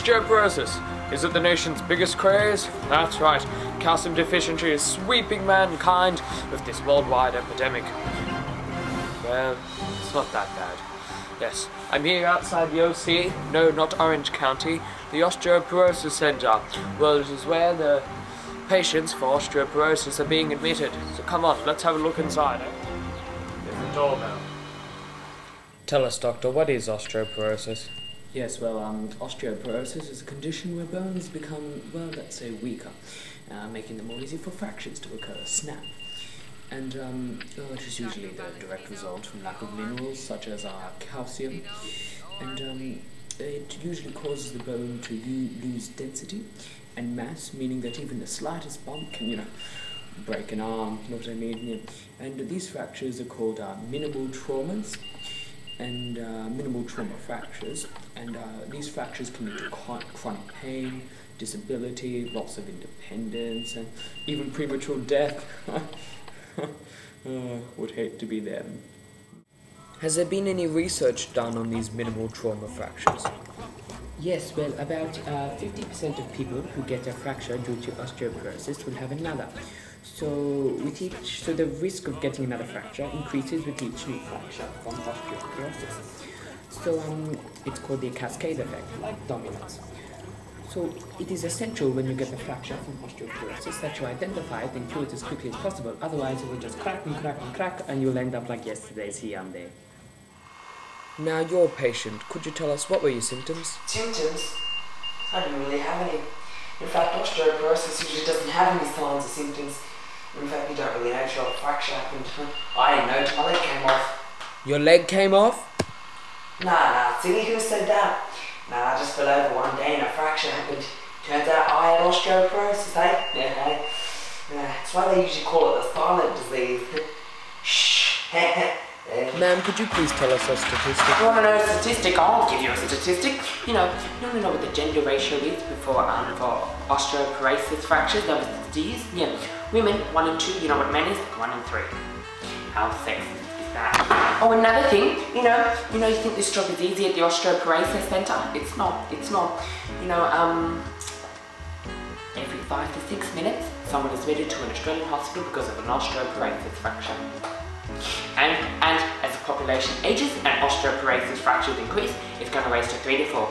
Osteoporosis. Is it the nation's biggest craze? That's right. Calcium deficiency is sweeping mankind with this worldwide epidemic. Well, it's not that bad. Yes, I'm here outside the OC, no, not Orange County, the Osteoporosis Center. Well, it is where the patients for osteoporosis are being admitted. So come on, let's have a look inside. There's the doorbell. Tell us, doctor, what is osteoporosis? Yes, well, osteoporosis is a condition where bones become, well, let's say, weaker, making them more easy for fractures to occur, snap. And it is usually the direct result from lack of minerals such as calcium, and it usually causes the bone to lose density and mass, meaning that even the slightest bump can, break an arm, you know what I mean? Yeah. And these fractures are called minimal traumas, and minimal trauma fractures, and these fractures can lead to chronic pain, disability, loss of independence, and even premature death. Would hate to be them. Has there been any research done on these minimal trauma fractures? Yes, well, about 50% of people who get a fracture due to osteoporosis will have another. So the risk of getting another fracture increases with each new fracture from osteoporosis. So it's called the cascade effect, like dominoes. So it is essential when you get a fracture from osteoporosis that you identify it and cure it as quickly as possible. Otherwise, it will just crack and crack and crack, and you'll end up like yesterday's here and there. Now, you're a patient. Could you tell us what were your symptoms? Symptoms? I didn't really have any. In fact, osteoporosis usually doesn't have any signs or symptoms. In fact, you don't really know till a fracture happened. I didn't know till my leg came off. Your leg came off? Nah, silly, who said that? Nah, I just fell over one day and a fracture happened. Turns out I had osteoporosis, eh? Yeah, that's why they usually call it the silent disease. Shh. Ma'am, could you please tell us a statistic? You want to know a statistic? I'll give you a statistic. You know what the gender ratio is for osteoporosis fractures over the disease? Yeah. Women, 1 in 2. You know what men is? 1 in 3. How sexist is that? Oh, another thing, you think this job is easy at the Osteoporosis Centre? It's not. Every 5 to 6 minutes, someone is admitted to an Australian hospital because of an osteoporosis fracture. And as the population ages and osteoporosis fractures increase, it's going to raise to 3 to 4.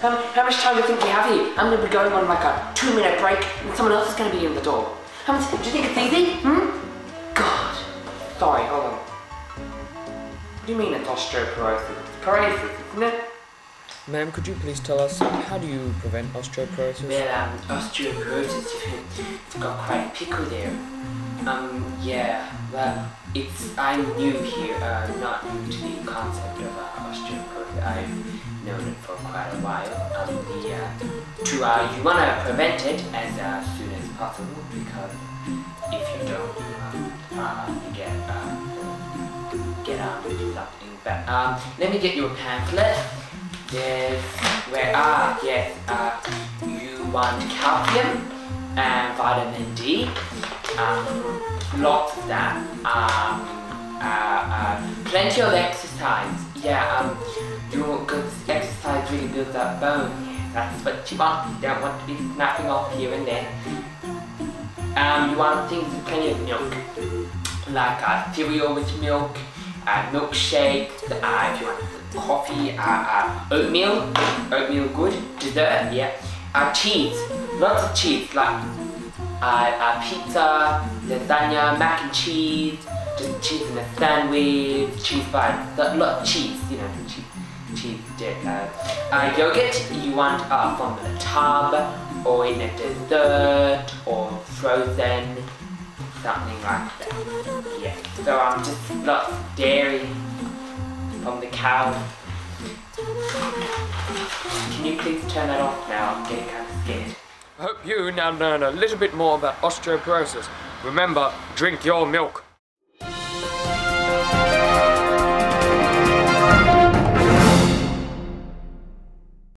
How much time do you think we have here? I'm going to be going on like a 2-minute break and someone else is going to be in the door. Do you think it's easy? God. Sorry, hold on. What do you mean it's osteoporosis? It's paralysis, isn't it? Ma'am, could you please tell us, how do you prevent osteoporosis? Well, osteoporosis, it's got quite a pickle there. I'm new here, not new to the concept of osteoporosis. I've known it for quite a while. You want to prevent it as soon as possible, because if you don't, you get something bad. Let me get you a pamphlet. You want calcium and vitamin D. Lots of that. Plenty of exercise. Because exercise really builds up bone. That's what you want. You don't want to be snapping off here and there. You want things with plenty of milk, like cereal with milk, milkshake. If you want coffee, oatmeal good. Dessert, yeah. Cheese, lots of cheese, like pizza, lasagna, mac and cheese, just cheese in a sandwich, cheese bites, a lot of cheese, cheese dip. Yogurt, you want from the tub, or in a dessert, or frozen, something like that. Yeah. So just lots of dairy from the cow. Can you please turn that off now? I'm getting kind of scared. I hope you now learn a little bit more about osteoporosis. Remember, drink your milk.